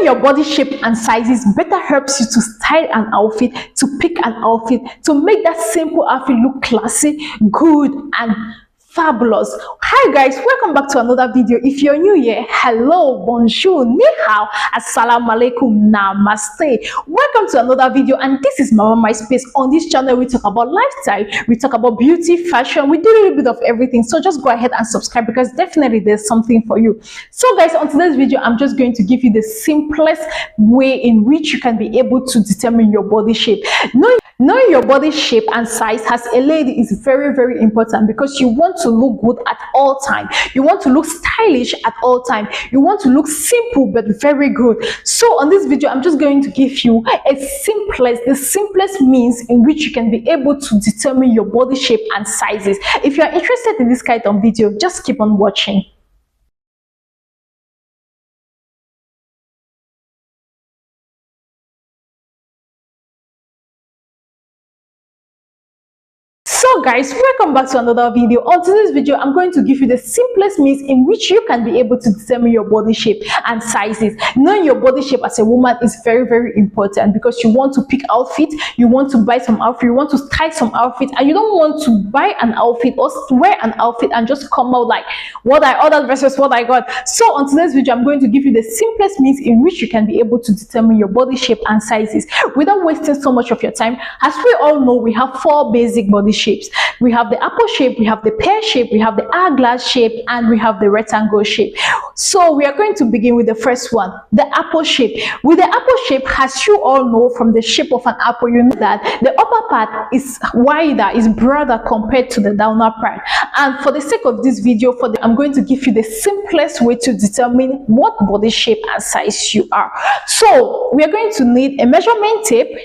your body shape and sizes better helps you to style an outfit, to pick an outfit, to make that simple outfit look classy, good, and fabulous. Hi guys, welcome back to another video. If you're new here, hello, bonjour, ni hao, assalamu alaikum, namaste. Welcome to another video, and this is MAMA-MYLES. On this channel we talk about lifestyle, we talk about beauty, fashion, we do a little bit of everything. So just go ahead and subscribe because definitely there's something for you. So guys, on today's video I'm just going to give you the simplest way in which you can be able to determine your body shape. Knowing your body shape and size as a lady is very important because you want to look good at all time. You want to look stylish at all time. You want to look simple but very good. So on this video I'm just going to give you the simplest means in which you can be able to determine your body shape and sizes. If you are interested in this kind of video, just keep on watching. So guys, welcome back to another video. On today's video I'm going to give you the simplest means in which you can be able to determine your body shape and sizes. Knowing your body shape as a woman is very important because you want to pick outfit, you want to buy some outfit, you want to style some outfit, and you don't want to buy an outfit or wear an outfit and just come out like what I ordered versus what I got. So on today's video I'm going to give you the simplest means in which you can be able to determine your body shape and sizes without wasting so much of your time. As we all know, we have four basic body shapes. We have the apple shape, we have the pear shape, we have the hourglass shape, and we have the rectangle shape. So we are going to begin with the first one, the apple shape. With the apple shape, as you all know from the shape of an apple, you know that the upper part is wider, is broader compared to the downer part. And for the sake of this video, I'm going to give you the simplest way to determine what body shape and size you are. So we are going to need a measurement tape.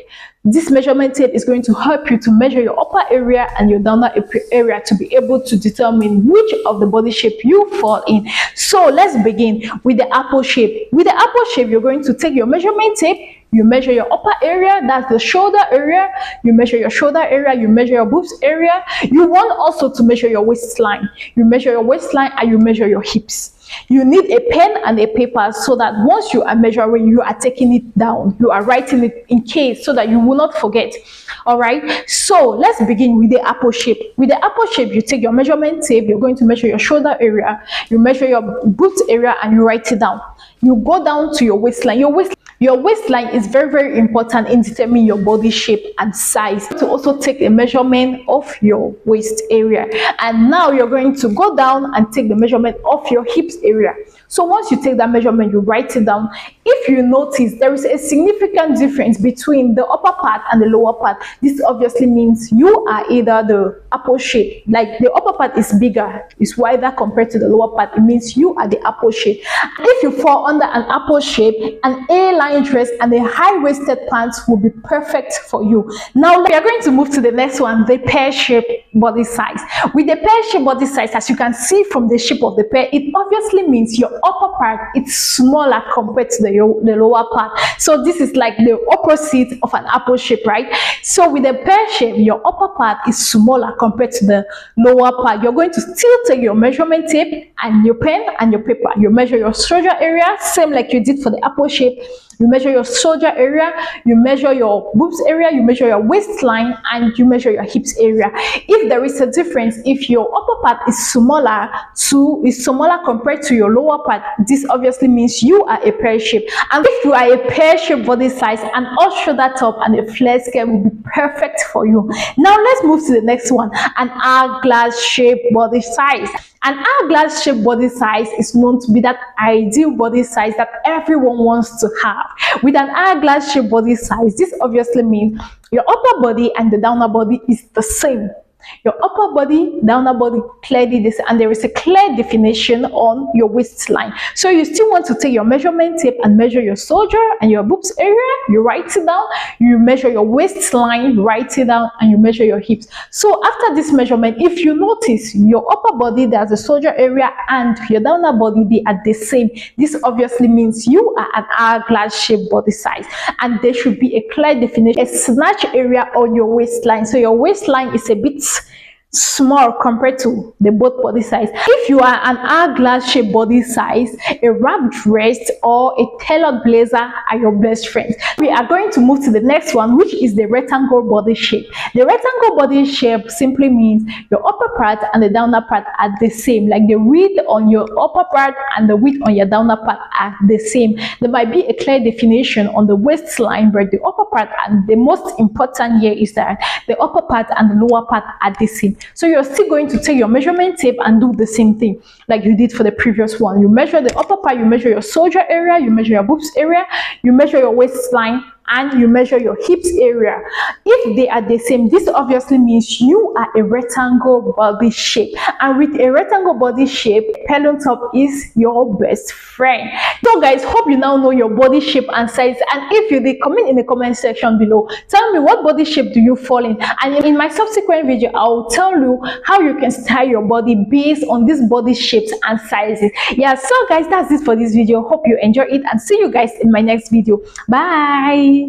This measurement tape is going to help you to measure your upper area and your downer area to be able to determine which of the body shape you fall in. So let's begin with the apple shape. With the apple shape, you're going to take your measurement tape, you measure your upper area, that's the shoulder area, you measure your shoulder area, you measure your boobs area. You want also to measure your waistline. You measure your waistline and you measure your hips. You need a pen and a paper so that once you are measuring, you are taking it down. You are writing it in case so that you will not forget. All right. So let's begin with the apple shape. With the apple shape, you take your measurement tape. You're going to measure your shoulder area. You measure your boobs area and you write it down. You go down to your waistline. Your waistline is very important in determining your body shape and size. To also take a measurement of your waist area. And now you're going to go down and take the measurement of your hips area. So once you take that measurement, you write it down. If you notice, there is a significant difference between the upper part and the lower part. This obviously means you are either the apple shape, like the upper part is bigger, is wider compared to the lower part. It means you are the apple shape. If you fall under an apple shape, an A-line dress and a high-waisted pants will be perfect for you. Now we are going to move to the next one, the pear shape body size. With the pear shape body size, as you can see from the shape of the pear, it obviously means your upper part is smaller compared to the lower part. So this is like the opposite of an apple shape, right? So with the pear shape, your upper part is smaller compared to the lower part. You're going to still take your measurement tape and your pen and your paper. You measure your shoulder area, same like you did for the apple shape. You measure your shoulder area, you measure your boobs area, you measure your waistline, and you measure your hips area. If there is a difference, if your upper part is smaller compared to your lower part, this obviously means you are a pear shape. And if you are a pear shape body size, an all shoulder top and a flare skirt will be perfect for you. Now let's move to the next one, an hourglass shape body size. An hourglass shape body size is known to be that ideal body size that everyone wants to have. With an hourglass shape body size, this obviously means your upper body and the downer body is the same. Your upper body, downer body, clearly this, and there is a clear definition on your waistline. So you still want to take your measurement tape and measure your shoulder and your boobs area. You write it down. You measure your waistline, write it down, and you measure your hips. So after this measurement, if you notice your upper body, there's a shoulder area, and your downer body, they are the same. This obviously means you are an hourglass shaped body size, and there should be a clear definition, a snatch area on your waistline. So your waistline is a bit small compared to the both body size. If you are an hourglass shaped body size, a wrap dress or a tailored blazer are your best friends. We are going to move to the next one, which is the rectangle body shape. The rectangle body shape simply means your upper part and the downer part are the same, like the width on your upper part and the width on your downer part are the same. There might be a clear definition on the waistline, but the upper part, and the most important here is that the upper part and the lower part are the same. So you're still going to take your measurement tape and do the same thing like you did for the previous one. You measure the upper part, you measure your shoulder area, you measure your boobs area, you measure your waistline, and you measure your hips area. If they are the same, this obviously means you are a rectangle body shape, and with a rectangle body shape, pellon top is your best friend. So guys, hope you now know your body shape and size, and if you did, comment in the comment section below. Tell me what body shape do you fall in, and in my subsequent video I will tell you how you can style your body based on these body shapes and sizes. Yeah, so guys, that's it for this video. Hope you enjoy it, and see you guys in my next video. Bye.